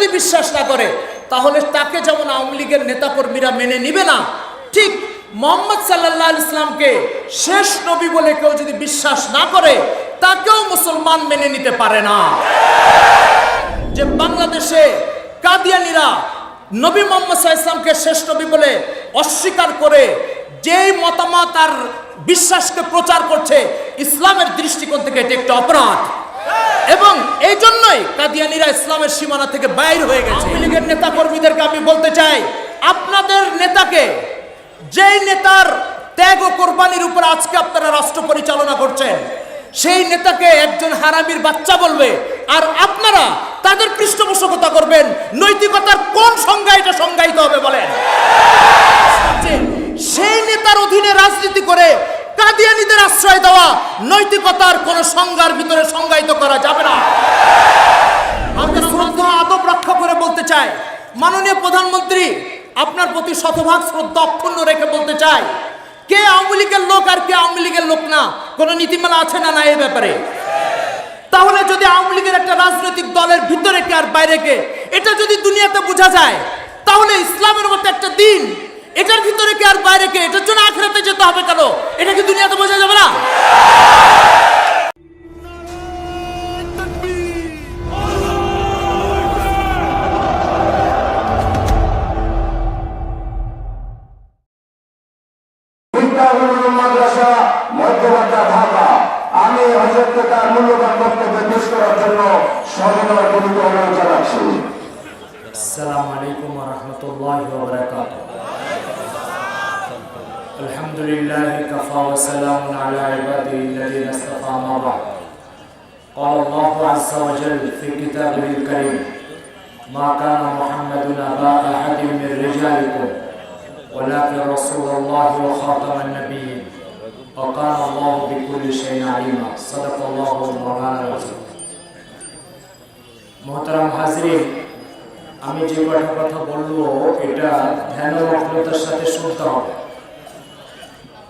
যদি বিশ্বাস না করে, তাহলে তাকে যেমন আওয়ামী লীগের নেতাকর্মীরা মেনে নিবে না, ঠিক মুহাম্মদ সাল্লাল্লাহু আলাইহি ইসলামকে শেষ নবী বলে কেউ যদি বিশ্বাস না করে, তাকেও মুসলমান মেনে নিতে পারে না। যে বাংলাদেশে কাদিয়ানীরা নবী মুহাম্মদ সাল্লাল্লাহু আলাইহি ইসলামকে শেষ নবী বলে অস্বীকার করে যেই মতামত আর বিশ্বাসকে প্রচার করছে, ইসলামের দৃষ্টিকোণ থেকে এটা একটা অপরাধ। এবং এই জন্যই কাদিয়ানীরা ইসলামের সীমানা থেকে বাইর হয়ে গেছে। আওয়ামী লীগের নেতা কর্মীদেরকে আমি বলতে চাই, আপনাদের নেতাকে, যেই নেতার ত্যাগ ও কোরবানির উপর আজকে আপনারা রাষ্ট্র পরিচালনা করছেন, সেই নেতাকে একজন হারামির বাচ্চা বলবে, আর আপনারা তাদের পৃষ্ঠপোষকতা করবেন, নৈতিকতার কোন সংজ্ঞা এটা সংজ্ঞায়িত হবে বলেন? সেই নেতার অধীনে রাজনীতি করে কাদিয়ানীদের আশ্রয় দেওয়া নৈতিকতার কোন সংজ্ঞার ভিতরে সংজ্ঞায়িত করা যাবে না। আমরা শ্রদ্ধা আদব রক্ষা করে বলতে চাই, মাননীয় প্রধানমন্ত্রী, আপনার প্রতি শতভাগ শ্রদ্ধা অক্ষুণ্ণ রেখে বলতে চাই, কে আওয়ামী লীগের লোক আর কে আওয়ামী লীগের লোক না, কোন নীতিমালা আছে না এই ব্যাপারে? তাহলে যদি আওয়ামী লীগের একটা রাজনৈতিক দলের ভিতরে কে আর বাইরে কে, এটা যদি দুনিয়াতে বোঝা যায়, তাহলে ইসলামের মতো একটা দিন, এটার ভিতরে কে আর বাইরে কে, এটার জন্য আখিরাতে যেতে হবে কেন? এটা কি দুনিয়াতে বোঝা যাবে না? মাদ্রাসা মধ্যবাড্ডা ঢাকা। আমি হযরতকে তার মূল্যবান বক্তব্য পেশ করার জন্য সবিনয় বিনীত অনুরোধ জানাচ্ছি। আসসালামু আলাইকুম ওয়া রাহমাতুল্লাহি ওয়া বারাকাতুহু। আলহামদুলিল্লাহি কাফা ওয়া সালামুন আলা ইবাদিহিল্লাযীনা ইসতাফা, মা বা'দ। ক্বালা আল্লাহু আযযা ওয়া জাল্লা ফি কিতাবিহিল কারীম, মা কানা মুহাম্মাদুন আবা আহাদিন মির রিজালিকুম ওয়ালাকিন রাসূলুল্লাহি ওয়া খাতামান নাবিয়্যিন ওয়া কানা আল্লাহু বিকুল্লি শাইইন আলিমা। সাদাকাল্লাহুল মাওলানাল আযীম। মুহতারাম হাজিরিন, আমি যে কথা বলবো এটা ধ্যান ও মগ্নতার সাথে শুনতে হবে।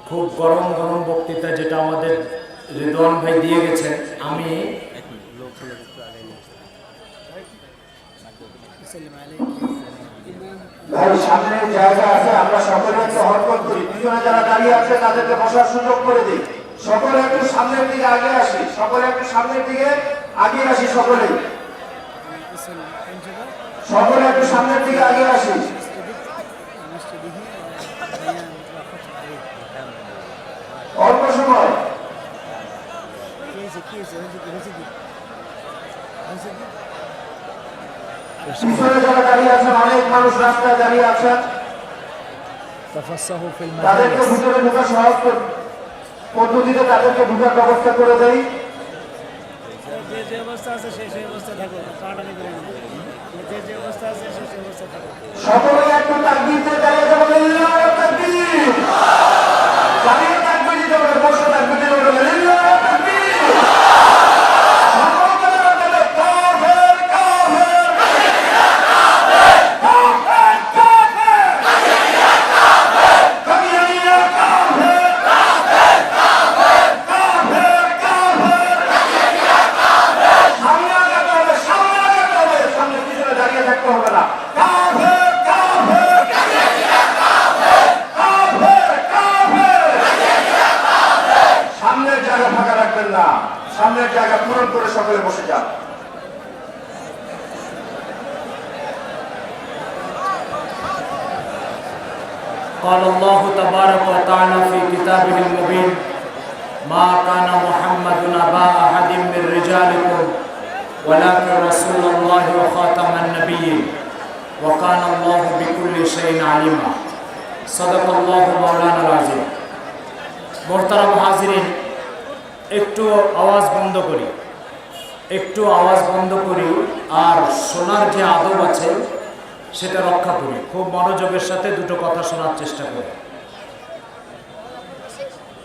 খুব গরম গরম বক্তৃতা যেটা আমাদের রিদওয়ান ভাই দিয়ে গেছেন, আমি ভাই সামনে জায়গা আছে, আমরা সকলে একটু হরকত করি। পিছনে যারা দাঁড়িয়ে আছে তাদেরকে বসার সুযোগ করে দিই। সকলে একটু সামনের দিকে আগে আসি, সকলে একটু সামনের দিকে আগে আসি, সকলে সকলে একটু সামনের দিকে আগে আসি। অল্প সময় পিছনে যারা দাঁড়িয়ে আছেন, অনেক মানুষ রাস্তায় দাঁড়িয়ে আছেন, তাদেরকে ভিতরে ঢোকার সহজ পদ্ধতিতে তাদেরকে ঢোকার ব্যবস্থা করে দেই। সকলে একটু তাকবীর দিয়ে দাঁড়িয়ে যাবেন, আল্লাহু তাকবীর। দাঁড়িয়ে তাকবীর দিতে হবে, বসে তাকবীর দিতে হবে, আল্লাহু তাকবীর। সামনের জায়গা পূরণ করে সকলে বসে যান। قال الله تبارك وتعالى في كتابه المبين ما كان محمد أبا أحد من رجالكم ولكن رسول الله وخاتم النبيين وكان الله بكل شيء عليما صدق الله مولانا العظيم। محترم হাজিরিন, একটু আওয়াজ বন্ধ করি, একটু আওয়াজ বন্ধ করি, আর শোনার যে আদব আছে সেটা রক্ষা করি। খুব মনোযোগের সাথে দুটো কথা শোনার চেষ্টা করি।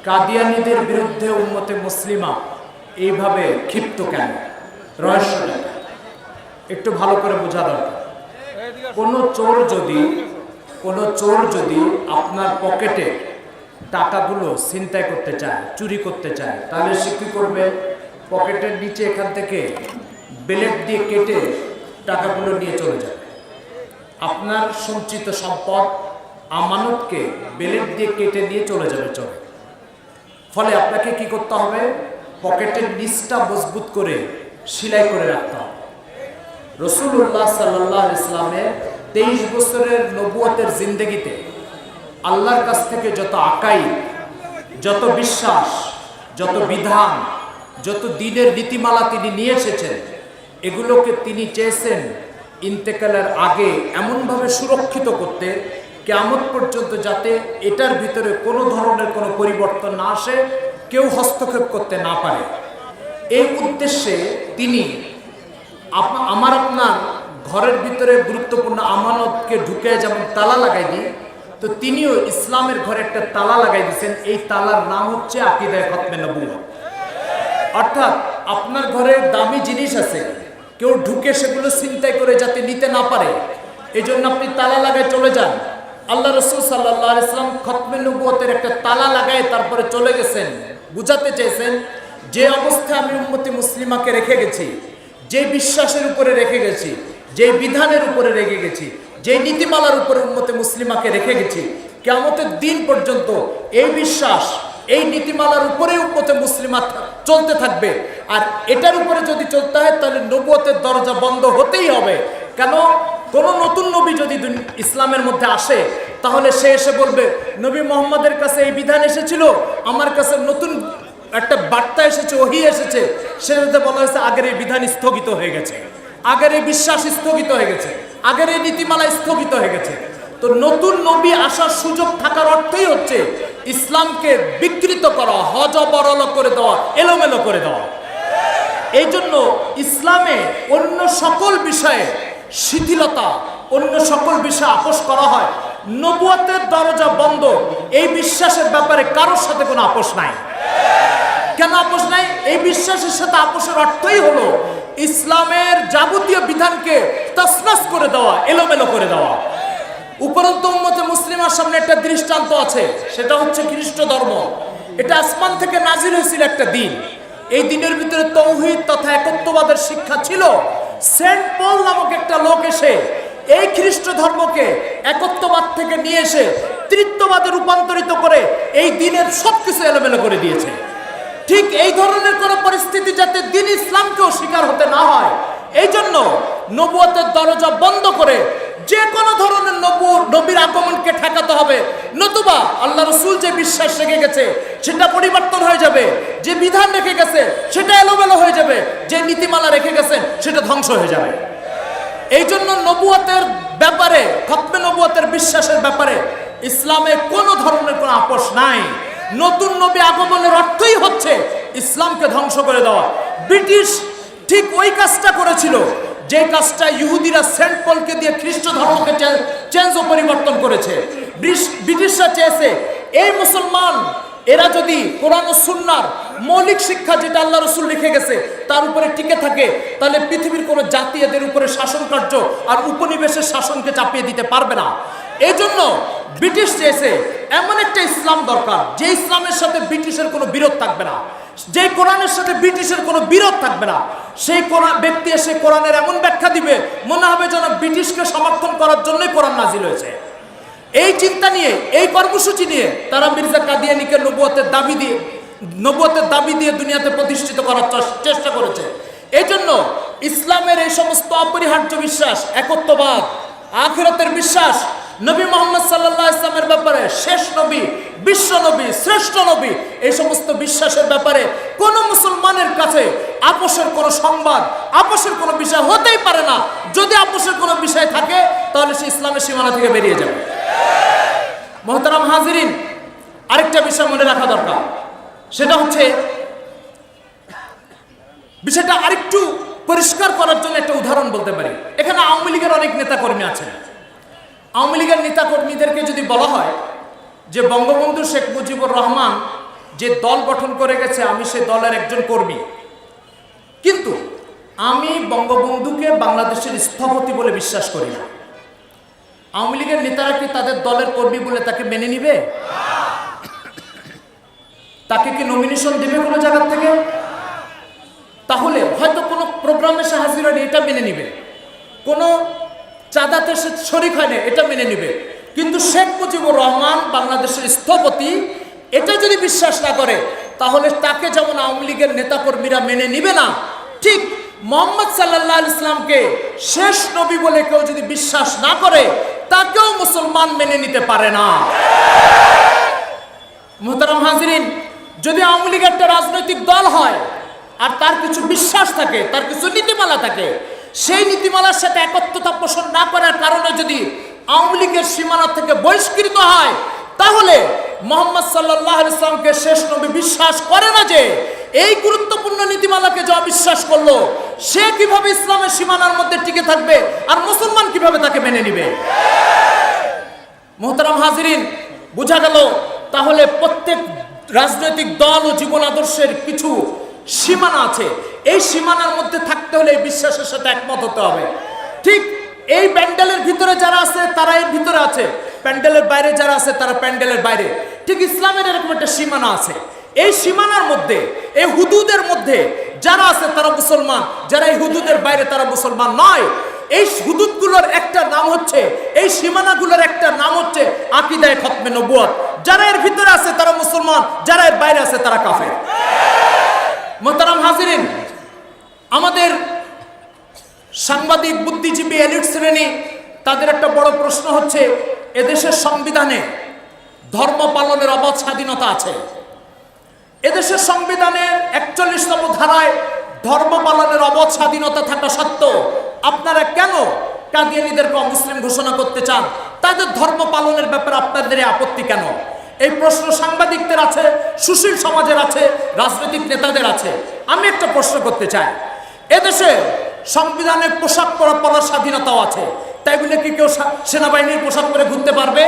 কাদিয়ানীদের বিরুদ্ধে উম্মতে মুসলিমা এইভাবে ক্ষিপ্ত কেন? রহস্যটা একটু ভালো করে বোঝা দরকার। কোনো চোর যদি আপনার পকেটে টাকাগুলো ছিনতাই করতে চায়, চুরি করতে চায়, তাহলে সে কি করবে? পকেটের নিচে এখান থেকে ব্লেড দিয়ে কেটে টাকাগুলো নিয়ে চলে যাবে। আপনার সঞ্চিত সম্পদ আমানতকে বেলেট দিয়ে কেটে নিয়ে চলে যাবে চলে। ফলে আপনাকে কি করতে হবে? পকেটের নিচটা মজবুত করে সেলাই করে রাখতে হবে। রাসূলুল্লাহ সাল্লাল্লাহু আলাইহি ইসলামের 23 বছরের নবুয়তের জিন্দেগিতে আল্লাহর কাছ থেকে যত আকাইদ, যত বিশ্বাস, যত বিধান, যত দ্বীনের নীতিমালা তিনি নিয়ে এসেছেন, এগুলোকে তিনি চেয়েছেন ইন্তেকালের আগে এমনভাবে সুরক্ষিত করতে, কিয়ামত পর্যন্ত যাতে এটার ভিতরে কোনো ধরনের কোনো পরিবর্তন না আসে, কেউ হস্তক্ষেপ করতে না পারে। এই উদ্দেশ্যে তিনি আমার আপনার ঘরের ভিতরে গুরুত্বপূর্ণ আমানতকে ঢুকে যেমন তালা লাগাই দিই, তো তিনিও ইসলামের ঘরে একটা তালা লাগাই দিয়েছেন। এই তালার নাম হচ্ছে আকীদায়ে খতমে নবুয়ত। অর্থাৎ আপনার ঘরে দামি জিনিস আছে, কেউ ঢুকে সেগুলো ছিনতাই করে যাতে নিতে না পারে, এই জন্য আপনি তালা লাগায় চলে যান। আল্লাহ রাসূল সাল্লাল্লাহু আলাইহি ওয়াসাল্লাম খতমে নবুয়তের একটা তালা লাগায় তারপরে চলে গেছেন। বুঝাতে চেয়েছেন যে অবস্থায় আমি উম্মতে মুসলিমাকে রেখে গেছি, যে বিশ্বাসের উপরে রেখে গেছি, যে বিধানের উপরে রেখে গেছি, যে নীতিমালার উপরে উম্মতে মুসলিমাকে রেখে গেছি, কিয়ামতের দিন পর্যন্ত এই বিশ্বাস, এই নীতিমালার উপরে উম্মতে মুসলিমা চলতে থাকবে। আর এটার উপরে যদি চলতে হয় তাহলে নবুয়তের দরজা বন্ধ হতেই হবে। কেন? কোন নতুন নবী যদি ইসলামের মধ্যে আসে, তাহলে সে এসে বলবে নবী মুহাম্মদের কাছে এই বিধান এসেছিল, আমার কাছে নতুন একটা বার্তা এসেছে, ওহী এসেছে, সেটাতে বলা হয়েছে আগের এই বিধান স্থগিত হয়ে গেছে, আগের এই বিশ্বাস স্থগিত হয়ে গেছে, আগের এই নীতিমালা স্থগিত হয়ে গেছে। তো নতুন নবী আসার সুযোগ থাকার অর্থই হচ্ছে ইসলামকে বিকৃত করা, হযবরল করে দেওয়া, এলোমেলো করে দেওয়া। এই জন্য ইসলামে অন্য সকল বিষয়ে শিথিলতা, অন্য সকল বিষয়ে আপোষ করা হয়। নবুয়তের দরজা বন্ধ, এই বিশ্বাসের ব্যাপারে কারোর সাথে কোনো আপোষ নাই। কেন আপোষ নাই? এই বিশ্বাসের সাথে আপোষের অর্থই হলো ইসলামের যাবতীয় বিধানকে তছনছ করে দেওয়া, এলোমেলো করে দেওয়া। উপরন্তু উম্মতে মুসলিমার সামনে একটা দৃষ্টান্ত আছে, সেটা হচ্ছে খ্রিস্ট ধর্ম। এটা আসমান থেকে নাজিল হয়েছিল একটা দিন। এই দিনের ভিতরে তাওহীদ তথা একত্ববাদের শিক্ষা ছিল। সেন্ট পল নামক একটা লোক এসে এই খ্রিস্ট ধর্মকে একত্ববাদ থেকে নিয়ে এসে তৃতীয়বাদে রূপান্তরিত করে এই দিনের সবকিছু এলোমেলো করে দিয়েছে। ঠিক এই ধরনের কোন পরিস্থিতি যাতে দিন ইসলামকেও শিকার হতে না হয়, এই জন্য নবুয়তের দরজা বন্ধ করে যে কোনো ধরনের নবীর আগমনকে ঠেকাতে হবে। নতুবা আল্লাহ রাসূল যে বিশ্বাস রেখে গেছে সেটা পরিবর্তন হয়ে যাবে, যে বিধান রেখে গেছে সেটা এলোমেলো হয়ে যাবে, যে নীতিমালা রেখে গেছেন সেটা ধ্বংস হয়ে যাবে। এই জন্য নবুয়তের ব্যাপারে, খতমে নবুয়তের বিশ্বাসের ব্যাপারে ইসলামে কোনো ধরনের কোনো আপোষ নাই। নতুন নবী আগমনের অর্থই হচ্ছে ইসলামকে ধ্বংস করে দেওয়া। ব্রিটিশ ঠিক ওই কাজটা করেছিল যে কাজটা ইহুদিরা সেন্ট পলকে দিয়ে খ্রিস্ট ধর্মকে চেঞ্জ ও পরিবর্তন করেছে। ব্রিটিশরা চেয়েছে এই মুসলমান এরা যদি কোরআন ও সুন্নাহর মৌলিক শিক্ষা যেটা আল্লাহ রাসূল লিখে গেছে তার উপরে টিকে থাকে, তাহলে পৃথিবীর কোনো জাতি এদের উপরে শাসন কার্য আর উপনিবেশের শাসনকে চাপিয়ে দিতে পারবে না। এই জন্য ব্রিটিশ চেয়েছে এমন একটা ইসলাম দরকার যে ইসলামের সাথে ব্রিটিশের কোনো বিরোধ থাকবে না, যে কোরআনের সাথে ব্রিটিশের কোনো বিরোধ থাকবে না। সেই কোরআন ব্যক্তি এসে কোরআনের এমন ব্যাখ্যা দিবে মনে হবে যেন ব্রিটিশকে সমর্থন করার জন্যই কোরআন নাজিল হয়েছে। এই চিন্তা নিয়ে, এই কর্মসূচি নিয়ে তারা মির্জা কাদিয়ানীকে নবুয়তের দাবি দিয়ে দুনিয়াতে প্রতিষ্ঠিত করার চেষ্টা করেছে। এই জন্য ইসলামের এই সমস্ত অপরিহার্য বিশ্বাস, একত্ববাদ, আখিরাতের বিশ্বাস, নবী মুহাম্মদ সাল্লাল্লাহু আলাইহি ওয়াসাল্লামের ব্যাপারে, শেষ নবী, বিশ্ব নবী, শ্রেষ্ঠ নবী, এই সমস্ত বিশ্বাসের ব্যাপারে কোন মুসলমানের কাছে আপোষের কোনো সংবাদ, আপোষের কোনো বিষয় হতেই পারে না। যদি আপোষের কোনো বিষয় থাকে তাহলে সে ইসলামের সীমানা থেকে বেরিয়ে যাবে। মুহতারাম হাজিরিন, আরেকটা বিষয় মনে রাখা দরকার, সেটা হচ্ছে বিষয়টা আরেকটু পরিষ্কার করার জন্য একটা উদাহরণ বলতে পারি। এখানে আওয়ামী লীগের অনেক নেতাকর্মী আছেন। আওয়ামী লীগের নেতাকর্মীদেরকে যদি বলা হয় যে বঙ্গবন্ধু শেখ মুজিবুর রহমান যে দল গঠন করে গেছে আমি সে দলের একজন কর্মী, কিন্তু আমি বঙ্গবন্ধুকে বাংলাদেশের স্থপতি বলে বিশ্বাস করি না, আওয়ামী লীগের নেতারা কি তাদের দলের কর্মী বলে তাকে মেনে নিবে? তাকে কি নমিনেশন দেবে কোনো জায়গা থেকে? তাহলে হয়তো কোনো প্রোগ্রামে সে হাজির হয়নি, এটা মেনে নিবে, কোনো চাঁদাতে সে শরিক হয় না, এটা মেনে নিবে। কিন্তু শেখ মুজিবুর রহমান বাংলাদেশের স্থপতি, এটা যদি বিশ্বাস না করে তাহলে তাকে যেমন আওয়ামী লীগের নেতাকর্মীরা মেনে নিবে না, ঠিক মোহাম্মদ সাল্লাল্লাহু আলাইহি ইসলামকে শেষ নবী বলে কেউ যদি বিশ্বাস না করে তাকেও মুসলমান মেনে নিতে পারে না। মুহতারাম হাজিরিন, যদি আওয়ামী লীগ একটা রাজনৈতিক দল হয় আর তার কিছু বিশ্বাস থাকে, তার কিছু নীতিমালা থাকে, সেই নীতিমালার সাথে একত্রতা পোষণ না করার কারণে যদি আওয়ামী লীগের সীমানা থেকে বহিষ্কৃত হয়, তাহলে মোহাম্মদ সাল্লাল্লাহু আলাইহি ইসলামকে শেষ নবী বিশ্বাস করে না যে এই গুরুত্বপূর্ণ নীতিমালাকে যে অবিশ্বাস করলো সে কিভাবে ইসলামের সীমানার মধ্যে টিকে থাকবে আর মুসলমান কিভাবে তাকে মেনে নিবে? মুহতারাম হাজিরিন, বোঝা গেল তাহলে প্রত্যেক রাজনৈতিক দল ও জীবন আদর্শের কিছু সীমানা আছে। এই সীমানার মধ্যে থাকতে হলে এই বিশ্বাসের সাথে একমত হতে হবে। ঠিক এই প্যান্ডেলের ভিতরে যারা আছে তারা এর ভিতরে আছে, প্যান্ডেলের বাইরে যারা আছে তারা প্যান্ডেলের বাইরে। ঠিক ইসলামের এরকম একটা সীমানা আছে। এই সীমানার মধ্যে, এই হুদুদের মধ্যে যারা আছে তারা মুসলমান, যারা এই হুদুদের বাইরে তারা মুসলমান নয়। এই হুদুদগুলোর একটা নাম হচ্ছে, এই সীমানাগুলোর একটা নাম হচ্ছে আকীদায়ে খতমে নবুয়ত। যারা এর ভিতরে আছে তারা মুসলমান, যারা এর বাইরে আছে তারা কাফের। মুহতারাম হাজিরিন, আমাদের সাংবাদিক, বুদ্ধিজীবী, এলিট শ্রেণী, তাদের একটা বড় প্রশ্ন হচ্ছে এদেশের সংবিধানে ধর্ম পালনের অবাধ স্বাধীনতা আছে। এদেশের সংবিধানের ৪১তম ধারায় ধর্ম পালনের অবাধ স্বাধীনতা থাকা সত্ত্বেও আপনারা কেন কাদিয়ানীদেরকে অমুসলিম ঘোষণা করতে চান? তাদের ধর্ম পালনের ব্যাপারে আপনাদের আপত্তি কেন? এই প্রশ্ন সাংবাদিকদের আছে, সুশীল সমাজের আছে, রাজনৈতিক নেতাদের আছে। আমি একটা প্রশ্ন করতে চাই, এদেশে সংবিধানের পোশাক পরার স্বাধীনতাও আছে, তাই বলে কি কেউ সেনাবাহিনীর পোশাক পরে ঘুরতে পারবে?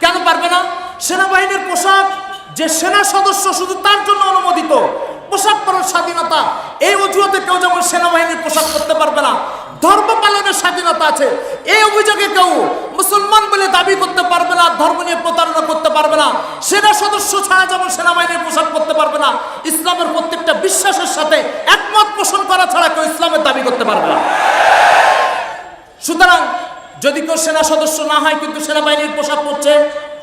কেন পারবে না? সেনাবাহিনীর পোশাক যে সেনা সদস্য শুধু তার জন্য অনুমোদিত, পোশাক পরার স্বাধীনতা, এই অজুহাতে কেউ যেমন সেনাবাহিনীর পোশাক করতে পারবে না। ধর্ম পালনের স্বাধীনতা আছে, এই অভিযোগে কেউ মুসলমান বলে দাবি করতে পারবে না, ধর্ম নিয়ে প্রতারণা করতে পারবে না। সেনা সদস্য ছাড়া যেমন সেনাবাহিনীর পোশাক করতে পারবে না, ইসলামের প্রত্যেকটা বিশ্বাসের সাথে একমত পোষণ করা ছাড়া কেউ ইসলামের দাবি করতে পারবে না। সুতরাং যদি কেউ সেনা সদস্য না হয় কিন্তু সেনাবাহিনীর পোশাক পরছে,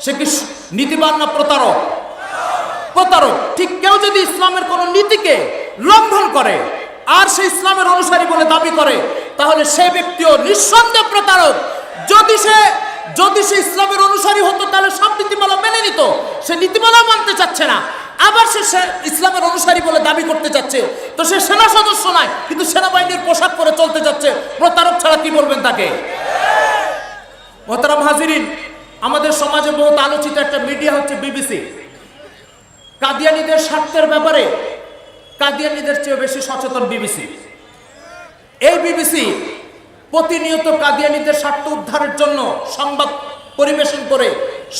সে কি নীতিবান না প্রতারক? প্রতারক। ঠিক কেউ যদি ইসলামের কোন নীতিকে লঙ্ঘন করে আর সে ইসলামের অনুসারী বলে দাবি করে, তাহলে সে ব্যক্তিও নিঃসন্দেহে প্রতারক। যদি সে ইসলামের অনুসারী হতো তাহলে সব নীতিমালা মেনে নিত, সে নীতিমালা মানতে চাচ্ছে না, আবার সে ইসলামের অনুসারী বলে দাবি করতে চাচ্ছে, তো সে সেনা সদস্য নয় কিন্তু সেনাবাহিনীর পোশাক পরে চলতে যাচ্ছে। প্রতারক ছাড়া কি বলবেন তাকে? মুহতারাম হাজিরিন, আমাদের সমাজে বহুত আলোচিত একটা মিডিয়া হচ্ছে বিবিসি। কাদিয়ানীদের স্বার্থের ব্যাপারে কাদিয়ানীদের চেয়ে বেশি সচেতন বিবিসি। এই বিবিসি প্রতিনিয়ত কাদিয়ানীদের স্বার্থ উদ্ধারের জন্য সংবাদ পরিবেশন করে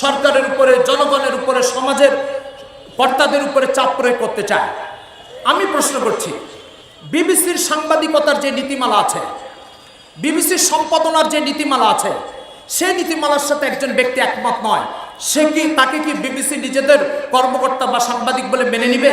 সরকারের উপরে, জনগণের উপরে, সমাজের কর্তাদের উপরে চাপ প্রয়োগ করতে চায়। আমি প্রশ্ন করছি, বিবিসির সাংবাদিকতার যে নীতিমালা আছে, বিবিসির সম্পাদনার যে নীতিমালা আছে, সেই নীতিমালার সাথে একজন ব্যক্তি একমত নয়, তাকে কি বিবিসি নিজেদের কর্মকর্তা বা সাংবাদিক বলে মেনে নিবে?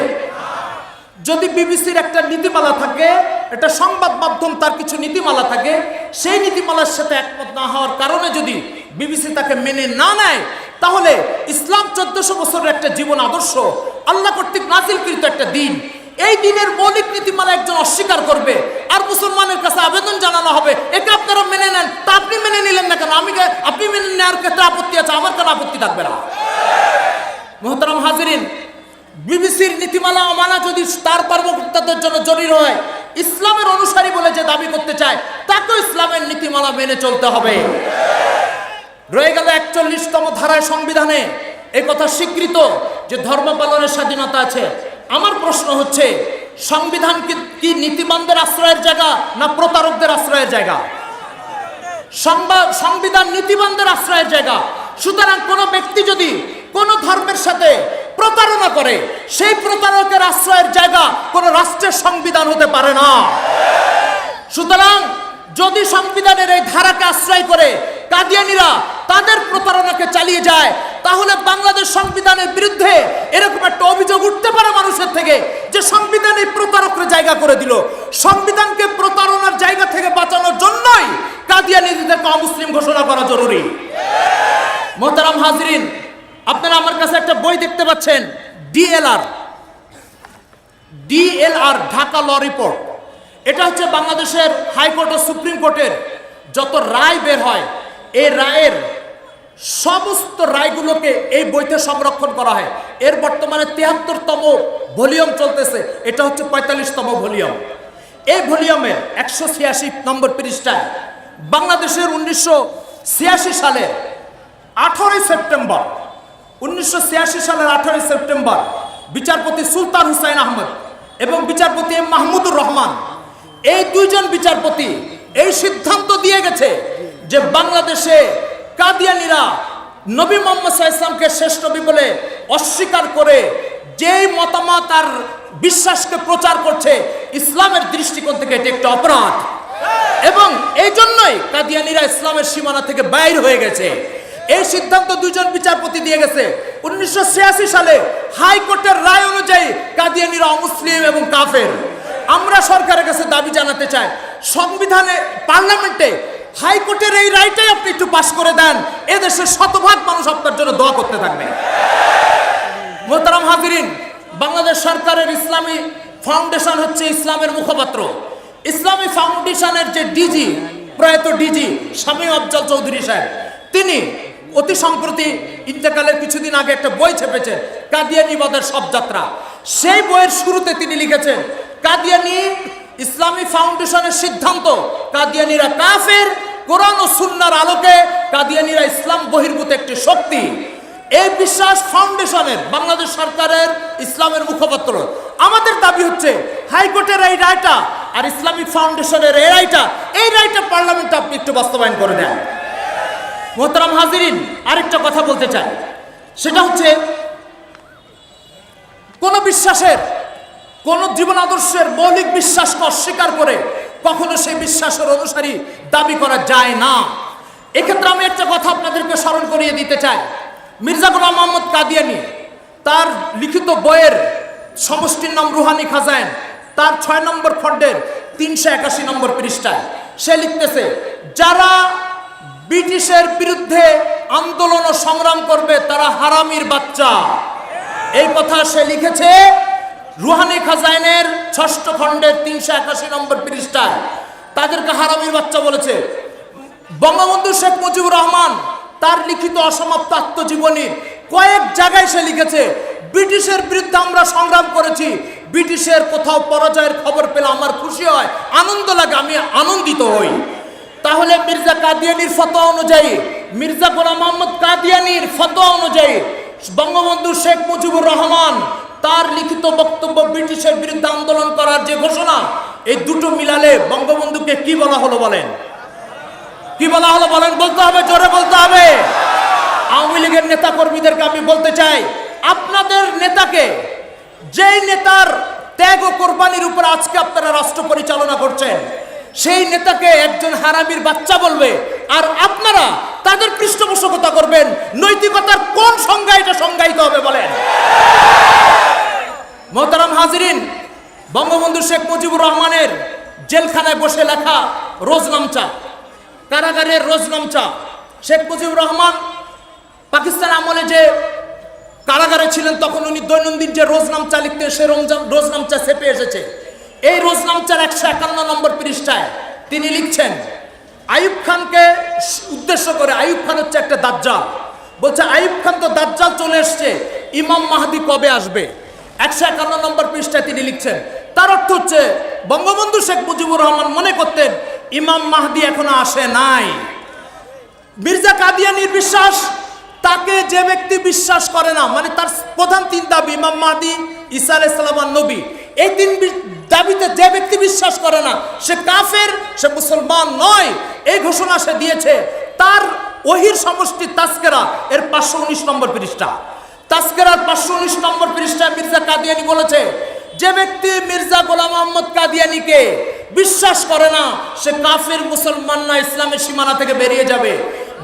যদি বিবিসির একটা নীতিমালা থাকে, একটা সংবাদ মাধ্যম, তার কিছু নীতিমালা থাকে, সেই নীতিমালার সাথে একমত না হওয়ার কারণে যদি বিবিসি তাকে মেনে না নেয়, তাহলে ইসলাম 1400 বছরের একটা জীবন আদর্শ, আল্লাহ কর্তৃক নাজিলকৃত একটা দিন, এই দিনের মৌলিক নীতিমালা একজন অস্বীকার করবে আর মুসলমানের কাছে আবেদন জানানো হবে একে আপনারা মেনে নেন। তা আপনি মেনে নিলেন না কেন? আপনি মেনে নেওয়ার ক্ষেত্রে আপত্তি আছে, আমার কেন আপত্তি থাকবে না? মুহতারাম হাজিরিন, বিবিসির নীতিমালা অমানা যদি তার কর্মকর্তাদের জন্য জরুরি হয়, ইসলামের অনুসারী বলে যে দাবি করতে চায় তাকেও ইসলামের নীতিমালা মেনে চলতে হবে। রয়ে গেল ৪১তম ধারায় সংবিধানে এই কথা স্বীকৃত যে ধর্ম পালনের স্বাধীনতা আছে। আমার প্রশ্ন হচ্ছে, সংবিধান কি নীতিবানদের আশ্রয়ের জায়গা না প্রতারকদের আশ্রয়ের জায়গা? সংবিধান নীতিবানদের আশ্রয়ের জায়গা। সুতরাং কোন ব্যক্তি যদি কোন ধর্মের সাথে প্রতারণা করে, সেই প্রতারকের আশ্রয়ের জায়গা কোন রাষ্ট্রের সংবিধান হতে পারে না। সুতরাং যদি সংবিধানের এই ধারাকে আশ্রয় করে কাদিয়ানীরা তাদের প্রতারণাকে চালিয়ে যায়, তাহলে বাংলাদেশ সংবিধানের বিরুদ্ধে এরকম একটা অভিযোগ উঠতে পারে মানুষের থেকে যে সংবিধান এই প্রতারকের জায়গা করে দিল। সংবিধানকে প্রতারণার জায়গা থেকে বাঁচানোর জন্যই কাদিয়ানীদেরকে অমুসলিম ঘোষণা করা জরুরি। মোহতারাম হাজরিন, আপনারা আমার কাছে একটা বই দেখতে পাচ্ছেন, ডিএলআর ঢাকা ল রিপোর্ট। এটা হচ্ছে বাংলাদেশের হাইকোর্ট ও সুপ্রিম কোর্টের যত রায় বের হয়, এই রায়ের সমস্ত রায়গুলোকে এই বইতে সংরক্ষণ করা হয়। এর বর্তমানে ৭৩তম ভলিউম চলতেছে, এটা হচ্ছে ৪৫তম ভলিউম। এই ভলিউমের ১৮৬ নম্বর পৃষ্ঠায় বাংলাদেশের ১৯৮৬ সালের 18 সেপ্টেম্বর 1986 সালের 18 সেপ্টেম্বর বিচারপতি সুলতান হুসাইন আহমদ এবং বিচারপতি এম মাহমুদুর রহমান, এই দুইজন বিচারপতি এই সিদ্ধান্ত দিয়ে গেছে যে বাংলাদেশে কাদিয়ানীরা নবী মুহাম্মদ সাল্লাল্লাহু আলাইহি ওয়াসাল্লামকে শেষ নবী বলে অস্বীকার করে যেই মতামত আর বিশ্বাসকে প্রচার করছে, ইসলামের দৃষ্টিকোণ থেকে এটি একটা অপরাধ এবং এই জন্যই কাদিয়ানীরা ইসলামের সীমানা থেকে বাইর হয়ে গেছে। এই সিদ্ধান্ত দুইজন বিচারপতি দিয়ে গেছে। 1986 সালে হাইকোর্টের রায় অনুযায়ী কাদিয়ানীরা অমুসলিম এবং কাফের। আমরা সরকারের কাছে দাবি জানাতে চাই, সংবিধানে পার্লামেন্টে হাইকোর্টের এই রায়টাই আপনি একটু পাস করে দেন, এদেশের শতভাগ মানুষ আপনার জন্য দোয়া করতে থাকবে। মোহতারাম হাজিরিন, বাংলাদেশ সরকারের ইসলামী ফাউন্ডেশন হচ্ছে ইসলামের মুখপাত্র। ইসলামী ফাউন্ডেশনের যে ডিজি, প্রয়াত ডিজি শামীম আফজাল চৌধুরী সাহেব, তিনি অতি সম্প্রতি ইন্তেকালের কিছুদিন আগে একটা বই ছেপেছেন, কাদিয়ানীবাদের সব যাত্রা। সেই বইয়ের শুরুতে তিনি লিখেছেন, কাদিয়ানী ইসলামী ফাউন্ডেশনের সিদ্ধান্ত, কাদিয়ানীরা কাফের, কোরআন ও সুন্নাহর আলোকে কাদিয়ানীরা ইসলাম বহির্ভূত একটি শক্তি। এই বিশ্বাস ফাউন্ডেশনের, বাংলাদেশ সরকারের ইসলামের মুখপাত্র। আমাদের দাবি হচ্ছে হাইকোর্টের এই রায়টা আর ইসলামিক ফাউন্ডেশনের এই রায়টা পার্লামেন্টে আপনি একটু বাস্তবায়ন করে দেন। মোহতারাম হাজিরিন, আরেকটা কথা বলতে চাই, সেটা হচ্ছে কোন বিশ্বাসের, কোন জীবন আদর্শের মৌলিক বিশ্বাসকে অস্বীকার করে কখনো সেই বিশ্বাসের অনুসারী দাবি করা যায় না। এক্ষেত্রে আমি একটা কথা আপনাদেরকে স্মরণ করিয়ে দিতে চাই। মির্জা গোলাম মোহাম্মদ কাদিয়ানী তার লিখিত বইয়ের সমষ্টির নাম রুহানি খাজাইন, তার 6 নম্বর খণ্ডের 381 নম্বর পৃষ্ঠায় সে লিখতেছে, যারা ব্রিটিশের বিরুদ্ধে আন্দোলন ও সংগ্রাম করবে তারা হারামির বাচ্চা। এই কথা সে লিখেছে রুহানি খাজাইনের 6ষ্ঠ খণ্ডের 381 নম্বর পৃষ্ঠায়। তাদেরকে হারামির বাচ্চা বলেছে। বঙ্গবন্ধু শেখ মুজিবুর রহমান তার লিখিত অসমাপ্ত আত্মজীবনী কয়েক জায়গায় সে লিখেছে, ব্রিটিশের বিরুদ্ধে আমরা সংগ্রাম করেছি, ব্রিটিশের কোথাও পরাজয়ের খবর পেলে আমার খুশি হয়, আনন্দ লাগে, আমি আনন্দিত হই। তাহলে মির্জা কাদিয়ানীর ফতোয়া অনুযায়ী, মির্জা গোলাম মোহাম্মদ কাদিয়ানীর ফতোয়া অনুযায়ী বঙ্গবন্ধু শেখ মুজিবুর রহমান তার লিখিত বক্তব্য ব্রিটিশের বিরুদ্ধে আন্দোলন করার যে ঘোষণা, এই দুটো মিলালে বঙ্গবন্ধুকে কি বলা হলো বলেন? কি বলা হলো বলেন? বলতে হবে, জোরে বলতে হবে। আওয়ামী লীগের নেতা কর্মীদেরকে আমি বলতে চাই, আপনাদের নেতাকে, যেই নেতার ত্যাগ ও কোরবানির উপর আজকে আপনারা রাষ্ট্র পরিচালনা করছেন, সেই নেতাকে একজন হারামির বাচ্চা বলবে, আর আপনারা তাদের পৃষ্ঠপোষকতা করবেন, নৈতিকতার কোন সংজ্ঞা এটা সংজ্ঞায়িত হবে বলেন? মোহতারাম হাজিরিন, বঙ্গবন্ধু শেখ মুজিবুর রহমানের জেলখানায় বসে লেখা রোজনামচা, কারাগারের রোজনামচা, শেখ মুজিবুর রহমান পাকিস্তান আমলে যে কারাগারে ছিলেন তখন উনি দৈনন্দিন যে রোজনামচা লিখতেন, সে রোজনামচা ছেপে এসেছে। এই রোজনামচার 151 নম্বর পৃষ্ঠায় তিনি লিখছেন, আইয়ুব খানকে উদ্দেশ্য করে, আইয়ুব খান হচ্ছে একটা দাজ্জাল, বলছে আইয়ুব খান তো দাজ্জাল চলে এসছে, ইমাম মাহদি কবে আসবে? 151 নম্বর পৃষ্ঠায় তিনি লিখছেন, তার অর্থ হচ্ছে বঙ্গবন্ধু শেখ মুজিবুর রহমান মনে করতেন ইমাম মাহদি এখনো আসে নাই। মির্জা কাদিয়ানীর বিশ্বাস, তাকে যে ব্যক্তি বিশ্বাস করে না, মানে তার প্রধান 3 দাবি, ইমাম মাহদি, ঈসা আলাইহিস সালাম আর নবী, এই 3 দাবিতে যে ব্যক্তি বিশ্বাস করে না সে কাফের, সে মুসলমান নয়, এই ঘোষণা সে দিয়েছে। তার ওহির সমষ্টি তাজকেরা এর 519 নম্বর পৃষ্ঠা, তাজকেরার 519 নম্বর পৃষ্ঠায় মির্জা কাদিয়ানী বলেছে, যে ব্যক্তি মির্জা গোলাম মোহাম্মদ কাদিয়ানীকে বিশ্বাস করে না সে কাফের, মুসলমান না, ইসলামের সীমানা থেকে বেরিয়ে যাবে।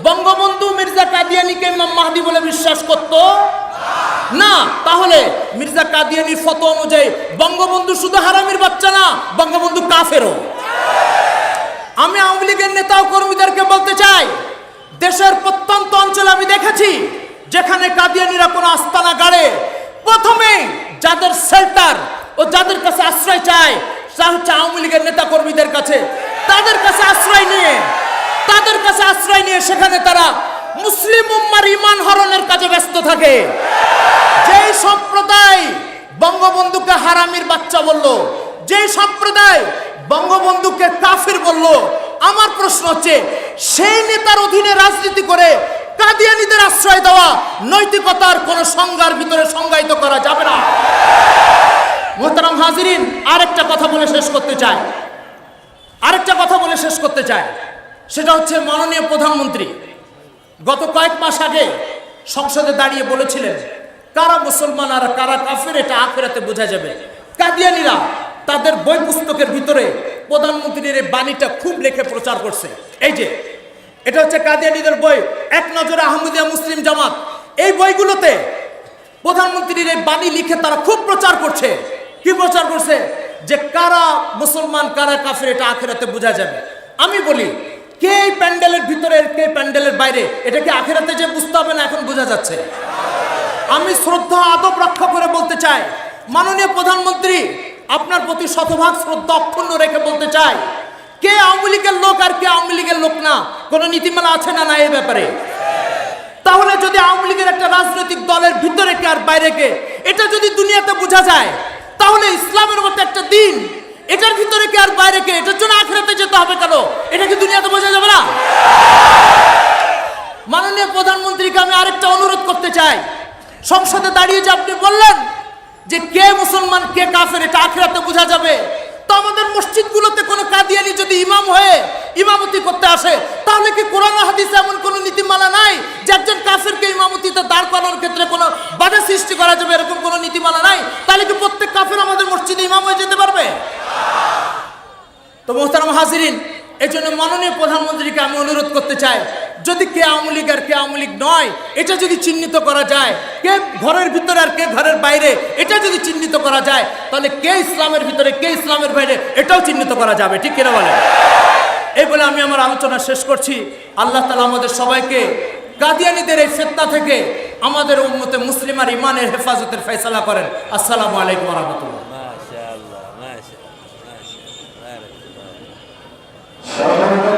বঙ্গবন্ধু মির্জা কাদিয়ানীকে ইমাম মাহদি বলে বিশ্বাস করত না। তাহলে মির্জা কাদিয়ানীর ফতোয়া অনুযায়ী বঙ্গবন্ধু শুধু হারামির বাচ্চা না, বঙ্গবন্ধু কাফেরও। আমি আওয়ামী লীগের নেতা ও কর্মীদেরকে বলতে চাই, দেশের প্রত্যন্ত অঞ্চলে আমি দেখেছি যেখানে কাদিয়ানীরা কোনো আস্তানা গাড়ে, প্রথমে যাদের শেল্টার ও যাদের কাছে আশ্রয় চায় তা হচ্ছে আওয়ামী লীগের নেতা কর্মীদের কাছে। তাদের কাছে আশ্রয় নিয়ে সেখানে তারা মুসলিম উম্মার ঈমান হরণের কাজে ব্যস্ত থাকে। যেই সম্প্রদায় বঙ্গবন্ধুকে হারামির বাচ্চা বলল, যেই সম্প্রদায় বঙ্গবন্ধুকে কাফির বলল, আমার প্রশ্ন হচ্ছে সেই নেতার অধীনে রাজনীতি করে কাদিয়ানীদের আশ্রয় দেওয়া নৈতিকতার কোন সংজ্ঞার ভিতরে সংজ্ঞায়িত করা যাবে না। মোহতারাম হাজিরিন, আরেকটা কথা বলে শেষ করতে চাই, সেটা হচ্ছে মাননীয় প্রধানমন্ত্রী গত কয়েক মাস আগে সংসদে দাঁড়িয়ে বলেছিলেন কারা মুসলমান আর কারা কাফের এটা আখিরাতে বোঝা যাবে। কাদিয়ানীরা তাদের বই পুস্তকের ভিতরে প্রধানমন্ত্রীর এই বাণীটা খুব লেখে প্রচার করছে। এই যে এটা হচ্ছে কাদিয়ানীদের বই, এক নজরে আহমদিয়া মুসলিম জামাত। এই বইগুলোতে প্রধানমন্ত্রীর এই বাণী লিখে তারা খুব প্রচার করছে। কি প্রচার করছে? যে কারা মুসলমান কারা কাফের এটা আখিরাতে বোঝা যাবে। আমি বলি, কে প্যান্ডেলের ভিতরে কে প্যান্ডেলের বাইরে, এটা কি আখিরাতে যে বুঝতে হবে না এখন বোঝা যাচ্ছে? আমি শ্রদ্ধা আদব রক্ষা করে বলতে চাই, মাননীয় প্রধানমন্ত্রী আপনার প্রতি শতভাগ শ্রদ্ধা অক্ষুণ্ণ রেখে বলতে চাই, কে আওয়ামী লীগের লোক আর কে আওয়ামী লীগের লোক না, কোন নীতিমালা আছে না এই ব্যাপারে? তাহলে যদি আওয়ামী লীগের একটা রাজনৈতিক দলের ভিতরে কে আর বাইরে কে, এটা যদি দুনিয়াতে বোঝা যায়, তাহলে ইসলামের মতো একটা দিন, এটার ভিতরে কে আর বাইরে কে, এটার জন্য আখিরাতে যেতে হবে কেন? এটা কি দুনিয়াতে বোঝা যাবে না? মাননীয় প্রধানমন্ত্রীকে আমি আরেকটা অনুরোধ করতে চাই, সংসদে দাঁড়িয়ে যে আপনি বললেন যে কে মুসলমান কে কাফের এটা আখিরাতে বোঝা যাবে, তো আমাদের মসজিদগুলোতে কোনো কাদিয়ানী যদি ইমাম হয়ে ইমামতি করতে আসে, তাহলে কি কোরআন হাদিসে এমন কোনো নীতিমালা নাই যে একজন কাফেরকে ইমামতিতে দাঁড় করানোর ক্ষেত্রে কোনো বাধা সৃষ্টি করা যাবে, এরকম কোনো নীতিমালা নাই? তাহলে কি প্রত্যেক কাফের আমাদের মসজিদে ইমাম হয়ে যেতে পারবে? তো মোহতারাম হাজিরিন, এই জন্য মাননীয় প্রধানমন্ত্রীকে আমি অনুরোধ করতে চাই, যদি কে আওয়ামী লীগ আর কে আওয়ামী লীগ নয় এটা যদি চিহ্নিত করা যায়, কে ঘরের ভিতরে আর কে ঘরের বাইরে এটা যদি চিহ্নিত করা যায়, তাহলে কে ইসলামের ভিতরে কে ইসলামের বাইরে এটাও চিহ্নিত করা যাবে। ঠিক কিনা বলেন? এই বলে আমি আমার আলোচনা শেষ করছি। আল্লাহ তাআলা আমাদের সবাইকে কাদিয়ানীদের এই ফিতনা থেকে আমাদের উম্মতে মুসলিমার ইমানের হেফাজতের ফয়সালা করেন। আসসালামু আলাইকুম ওয়া রাহমাতুল্লাহ। মাশাআল্লাহ, মাশাআল্লাহ, মাশাআল্লাহ।